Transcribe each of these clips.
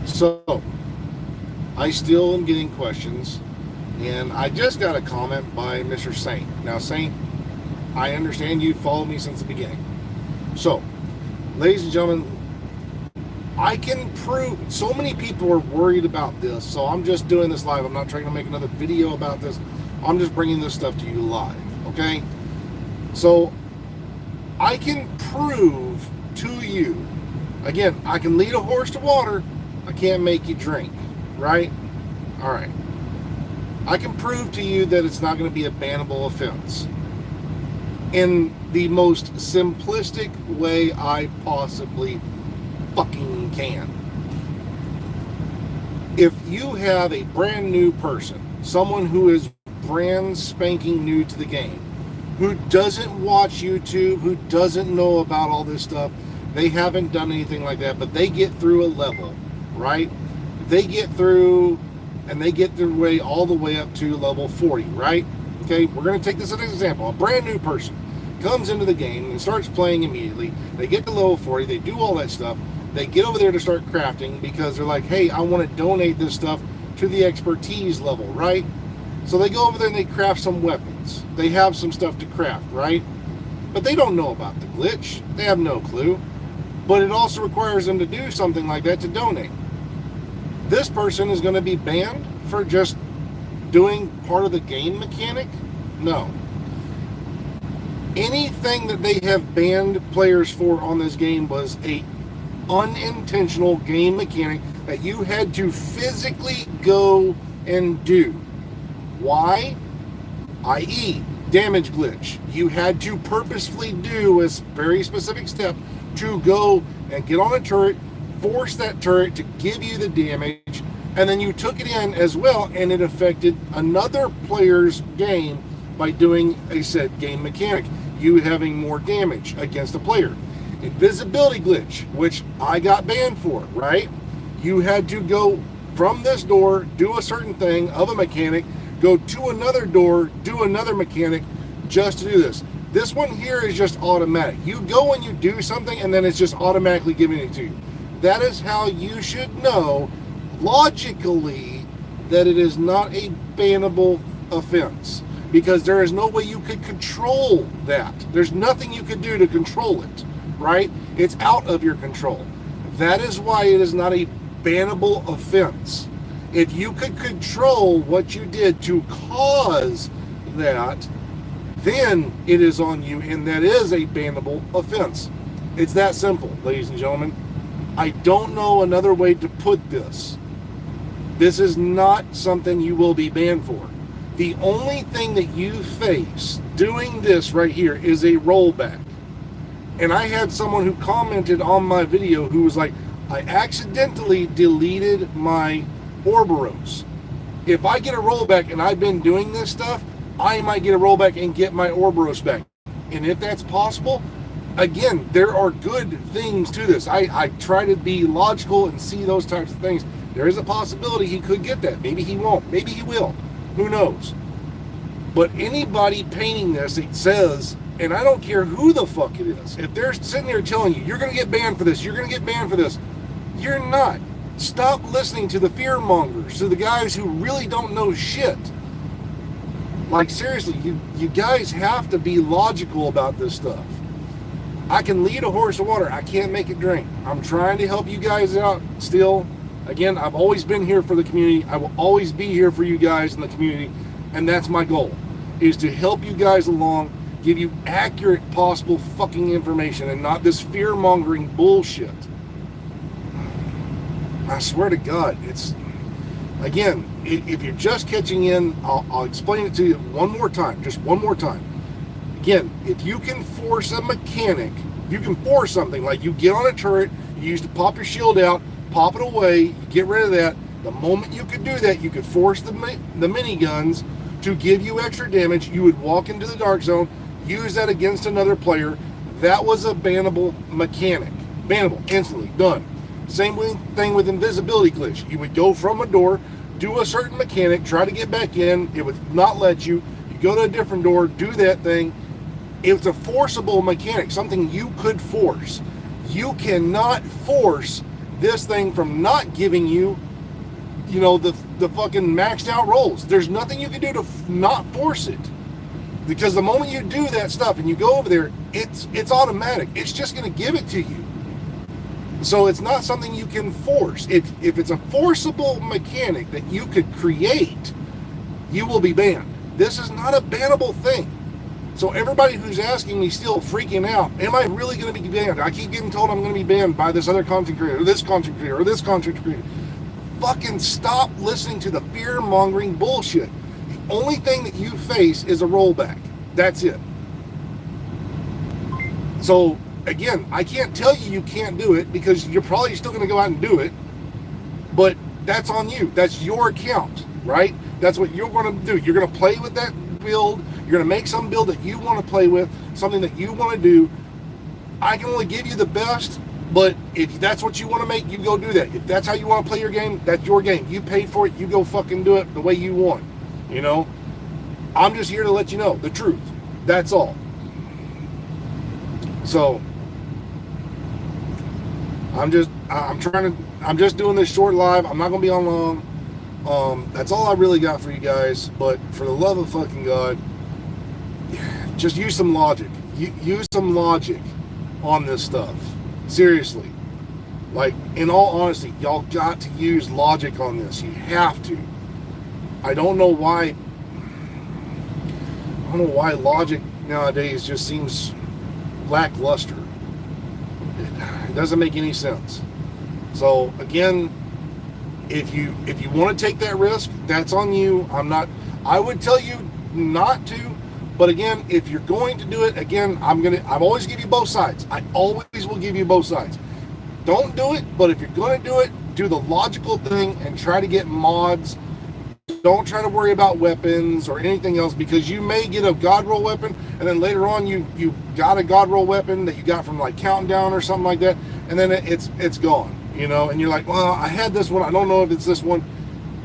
So, I still am getting questions, and I just got a comment by Mr. Saint. Now, Saint, I understand you followed me since the beginning. So, ladies and gentlemen, I can prove, so many people are worried about this, so I'm just doing this live. I'm not trying to make another video about this. I'm just bringing this stuff to you live, okay? So, I can prove to you, again, I can lead a horse to water, I can't make you drink, right? All right. I can prove to you that it's not going to be a bannable offense in the most simplistic way I possibly fucking can. If you have a brand new person, someone who is brand spanking new to the game, who doesn't watch YouTube, who doesn't know about all this stuff, they haven't done anything like that, but they get through a level, right? They get through, and they get their way all the way up to level 40, right? Okay, we're going to take this as an example. A brand new person comes into the game and starts playing immediately. They get to level 40, they do all that stuff. They get over there to start crafting because they're like, hey, I want to donate this stuff to the expertise level, right? So they go over there and they craft some weapons. They have some stuff to craft, right? But they don't know about the glitch. They have no clue. But it also requires them to do something like that to donate. This person is going to be banned for just doing part of the game mechanic? No. Anything that they have banned players for on this game was a unintentional game mechanic that you had to physically go and do. Why? i.e., damage glitch. You had to purposefully do a very specific step to go and get on a turret, force that turret to give you the damage, and then you took it in as well, and it affected another player's game by doing a said game mechanic, you having more damage against a player. Invisibility glitch, which I got banned for, right? You had to go from this door, do a certain thing of a mechanic, go to another door, do another mechanic just to do this. This one here is just automatic. You go and you do something and then it's just automatically giving it to you. That is how you should know logically that it is not a bannable offense, because there is no way you could control that. There's nothing you could do to control it, right? It's out of your control. That is why it is not a bannable offense. If you could control what you did to cause that, then it is on you, and that is a bannable offense. It's that simple, ladies and gentlemen. I don't know another way to put this. This is not something you will be banned for. The only thing that you face doing this right here is a rollback. And I had someone who commented on my video who was like, I accidentally deleted my Ouroboros. If I get a rollback and I've been doing this stuff, I might get a rollback and get my Ouroboros back. And if that's possible, again, there are good things to this. I try to be logical and see those types of things. There is a possibility he could get that. Maybe he won't. Maybe he will. Who knows? But anybody painting this, it says, and I don't care who the fuck it is, if they're sitting there telling you, you're going to get banned for this, you're going to get banned for this, you're not. Stop listening to the fear mongers, to the guys who really don't know shit. Like, seriously, you guys have to be logical about this stuff. I can lead a horse to water. I can't make it drink. I'm trying to help you guys out still. Again, I've always been here for the community. I will always be here for you guys in the community. And that's my goal, is to help you guys along, give you accurate possible fucking information and not this fear-mongering bullshit. I swear to God, it's, again, if you're just catching in, I'll explain it to you one more time, just one more time. Again, if you can force a mechanic, you can force something, like you get on a turret, you used to pop your shield out, pop it away, you get rid of that. The moment you could do that, you could force the miniguns to give you extra damage. You would walk into the dark zone, use that against another player. That was a bannable mechanic. Bannable, instantly, done. Same thing with invisibility glitch. You would go from a door, do a certain mechanic, try to get back in, it would not let you. You go to a different door, do that thing. It's a forcible mechanic, something you could force. You cannot force this thing from not giving you, you know, the fucking maxed out rolls. There's nothing you can do to not force it. Because the moment you do that stuff and you go over there, it's automatic. It's just going to give it to you. So it's not something you can force. If it's a forcible mechanic that you could create, you will be banned. This is not a bannable thing. So everybody who's asking me still freaking out, am I really going to be banned? I keep getting told I'm going to be banned by this other content creator, or this content creator, or this content creator. Fucking stop listening to the fear-mongering bullshit. The only thing that you face is a rollback. That's it. So, again, I can't tell you can't do it because you're probably still going to go out and do it. But that's on you. That's your account, right? That's what you're going to do. You're going to play with that build. You're going to make some build that you want to play with, something that you want to do. I can only give you the best, but if that's what you want to make, you go do that. If that's how you want to play your game, that's your game. You paid for it. You go fucking do it the way you want. You know? I'm just here to let you know the truth. That's all. So, I'm just doing this short live. I'm not going to be on long. That's all I really got for you guys. But for the love of fucking God, just use some logic. Use some logic on this stuff. Seriously. Like, in all honesty, y'all got to use logic on this. You have to. I don't know why logic nowadays just seems lackluster. It doesn't make any sense. So again, if you want to take that risk, that's on you. I would tell you not to, but again, if you're going to do it, again, I've always give you both sides. I always will give you both sides. Don't do it, but if you're going to do it, do the logical thing and try to get mods. Don't try to worry about weapons or anything else, because you may get a god roll weapon and then later on you got a god roll weapon that you got from like Countdown or something like that, and then it's gone, you know, and you're like, well, I had this one, I don't know if it's this one,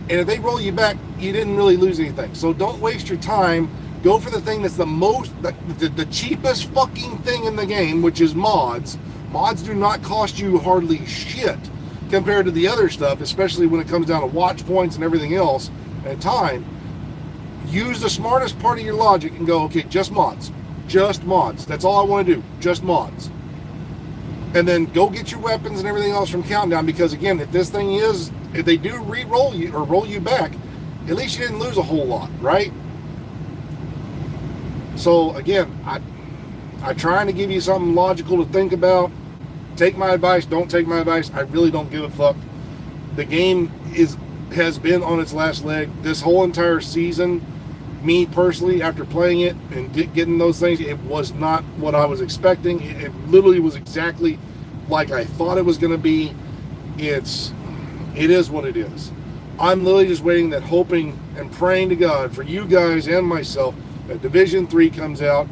and if they roll you back, you didn't really lose anything. So don't waste your time. Go for the thing that's the cheapest fucking thing in the game, which is mods. Mods do not cost you hardly shit compared to the other stuff, especially when it comes down to watch points and everything else and time. Use the smartest part of your logic and go, okay, just mods. Just mods. That's all I want to do. Just mods. And then go get your weapons and everything else from Countdown, because again, if they do re-roll you or roll you back, at least you didn't lose a whole lot, right? So again, I'm trying to give you something logical to think about. Take my advice, don't take my advice. I really don't give a fuck. The game has been on its last leg this whole entire season. Me personally, after playing it and getting those things, it was not what I was expecting. It literally was exactly like I thought it was going to be. It is what it is. I'm literally just waiting, hoping and praying to God for you guys and myself that Division 3 comes out,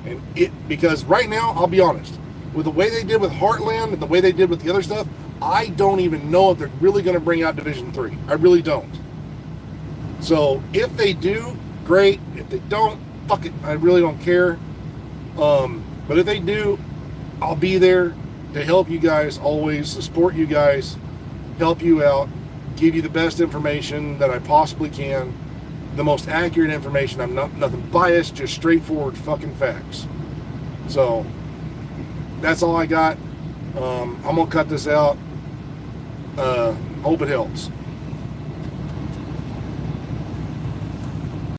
and because right now, I'll be honest, with the way they did with Heartland and the way they did with the other stuff, I don't even know if they're really going to bring out Division 3. I really don't. So if they do, great. If they don't, fuck it. I really don't care. But if they do, I'll be there to help you guys always, to support you guys, help you out, give you the best information that I possibly can, the most accurate information. I'm nothing biased, just straightforward fucking facts. So that's all I got. I'm gonna cut this out. Hope it helps.